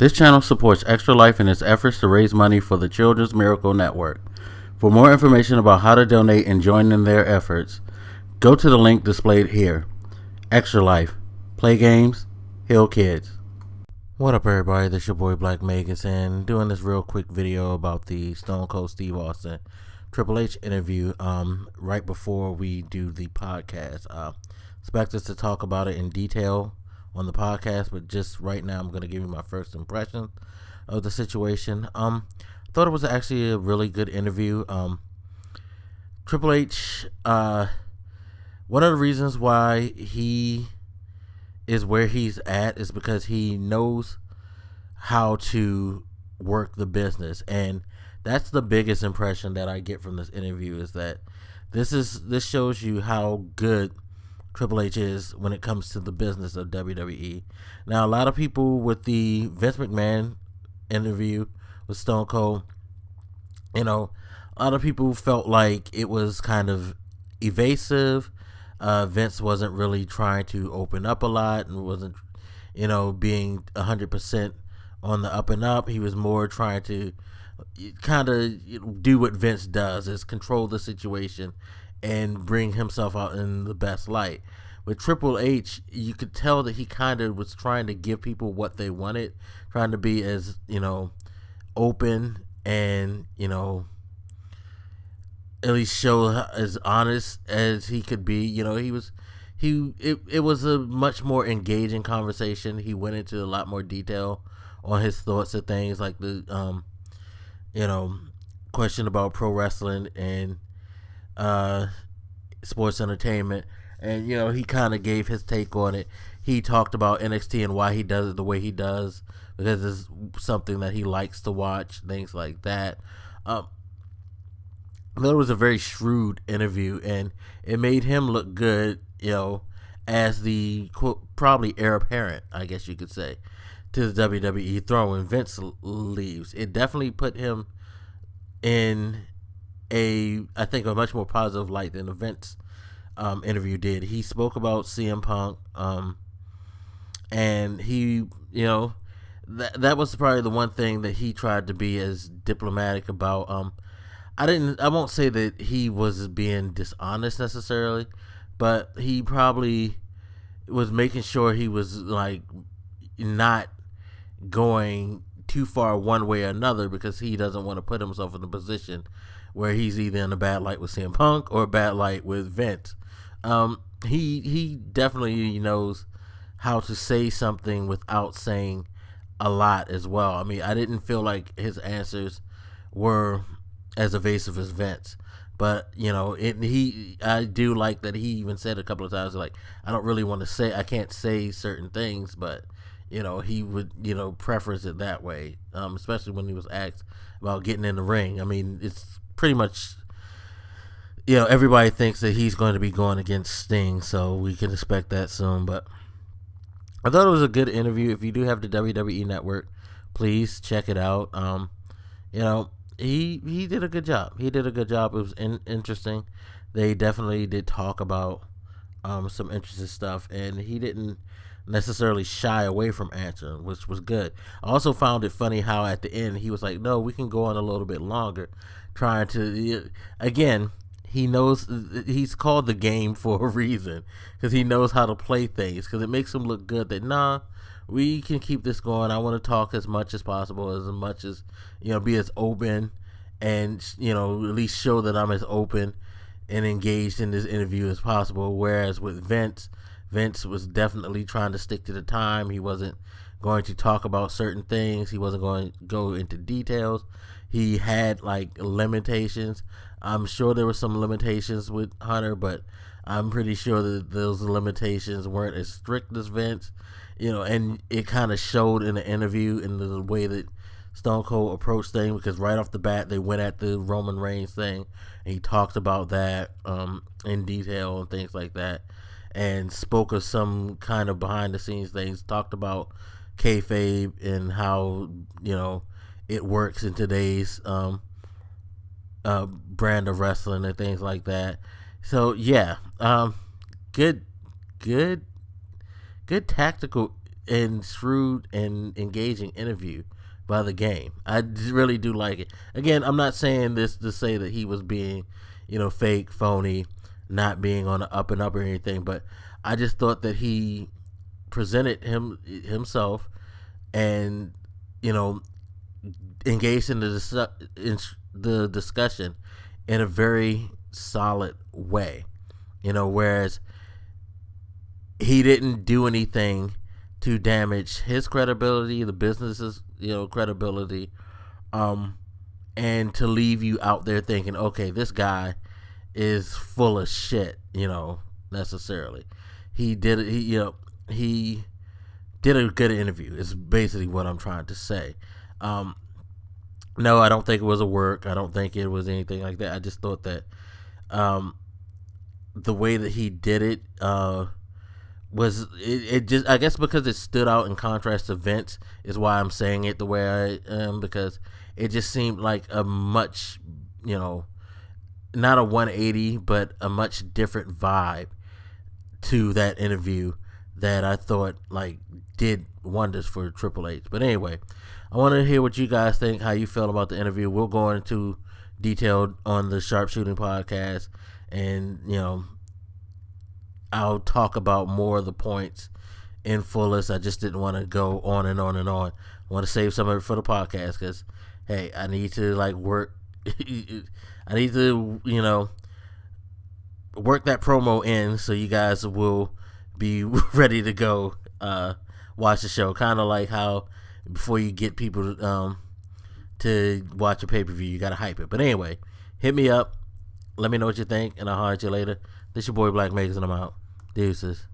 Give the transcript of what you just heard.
This channel supports Extra Life in its efforts to raise money for the Children's Miracle Network. For more information about how to donate and join in their efforts, go to the link displayed here. Extra Life. Play games, heal kids. What up, everybody? This is your boy Black Magus, and doing this real quick video about the Stone Cold Steve Austin Triple H interview right before we do the podcast. Expect us to talk about it in detail on the podcast, but just right now I'm going to give you my first impression of the situation. Thought it was actually a really good interview. Triple H, one of the reasons why he is where he's at is because he knows how to work the business, and that's the biggest impression that I get from this interview, is that this shows you how good Triple H is when it comes to the business of WWE. Now, a lot of people with the Vince McMahon interview with Stone Cold, a lot of people felt like it was kind of evasive. Vince wasn't really trying to open up a lot and wasn't, being 100% on the up and up. He was more trying to kind of do what Vince does, is control the situation and bring himself out in the best light. With Triple H, you could tell that he kind of was trying to give people what they wanted, trying to be as, open and, at least show as honest as he could be. It was a much more engaging conversation. He went into a lot more detail on his thoughts of things, like the question about pro wrestling and sports entertainment, and he kind of gave his take on it. He talked about NXT and why he does it the way he does, because it's something that he likes to watch, things like that. It was a very shrewd interview, and it made him look good, as the probably heir apparent, I guess you could say, to the WWE throne when Vince leaves. It definitely put him in I think a much more positive light than the Vince interview did. He spoke about CM Punk, and he, that was probably the one thing that he tried to be as diplomatic about. I won't say that he was being dishonest necessarily, but he probably was making sure he was like not going too far one way or another, because he doesn't want to put himself in a position where he's either in a bad light with CM Punk or a bad light with Vince. He definitely knows how to say something without saying a lot as well. I mean, I didn't feel like his answers were as evasive as Vince, but I do like that he even said a couple of times, like, I don't really want to say, I can't say certain things, but he would preference it that way, especially when he was asked about getting in the ring. I mean, it's pretty much, everybody thinks that he's going to be going against Sting, so we can expect that soon. But I thought it was a good interview. If you do have the WWE Network, please check it out. He did a good job. It was interesting. They definitely did talk about some interesting stuff, and he didn't necessarily shy away from answering, which was good. I also found it funny how at the end he was like, no, we can go on a little bit longer, trying to, again, he knows he's called the game for a reason, because he knows how to play things, because it makes him look good that, we can keep this going. I want to talk as much as possible, as much as, be as open, and, at least show that I'm as open and engaged in this interview as possible. Whereas with Vince was definitely trying to stick to the time. He wasn't going to talk about certain things. He wasn't going to go into details. He had like limitations. I'm sure there were some limitations with Hunter, but I'm pretty sure that those limitations weren't as strict as Vince, and it kind of showed in the interview in the way that Stone Cold approached things, because right off the bat they went at the Roman Reigns thing, and he talked about that in detail and things like that, and spoke of some kind of behind the scenes things, talked about kayfabe and how it works in today's brand of wrestling and things like that. So yeah, good tactical and shrewd and engaging interview by the game. I really do like it. Again, I'm not saying this to say that he was being, fake, phony, not being on the up and up or anything, but I just thought that he presented himself and, engaged in the discussion in a very solid way, whereas he didn't do anything to damage his credibility, the business's, credibility, and to leave you out there thinking, okay, this guy is full of shit, necessarily. He did he did a good interview. Is basically what I'm trying to say. No, I don't think it was a work. I don't think it was anything like that. I just thought that the way that he did it was it just, I guess because it stood out in contrast to Vince is why I'm saying it the way I am, because it just seemed like a much, not a 180, but a much different vibe to that interview that I thought did wonders for Triple H. But anyway, I want to hear what you guys think, how you feel about the interview. We'll go into detail on the Sharpshooting podcast, and I'll talk about more of the points in fullest. I just didn't want to go on and on and on. I want to save some of it for the podcast because, hey, I need to work. I need to, work that promo in so you guys will be ready to go watch the show. Kind of like how before you get people to watch a pay-per-view, you got to hype it. But anyway, hit me up. Let me know what you think, and I'll holler at you later. This your boy Black Megas, and I'm out. Deuces.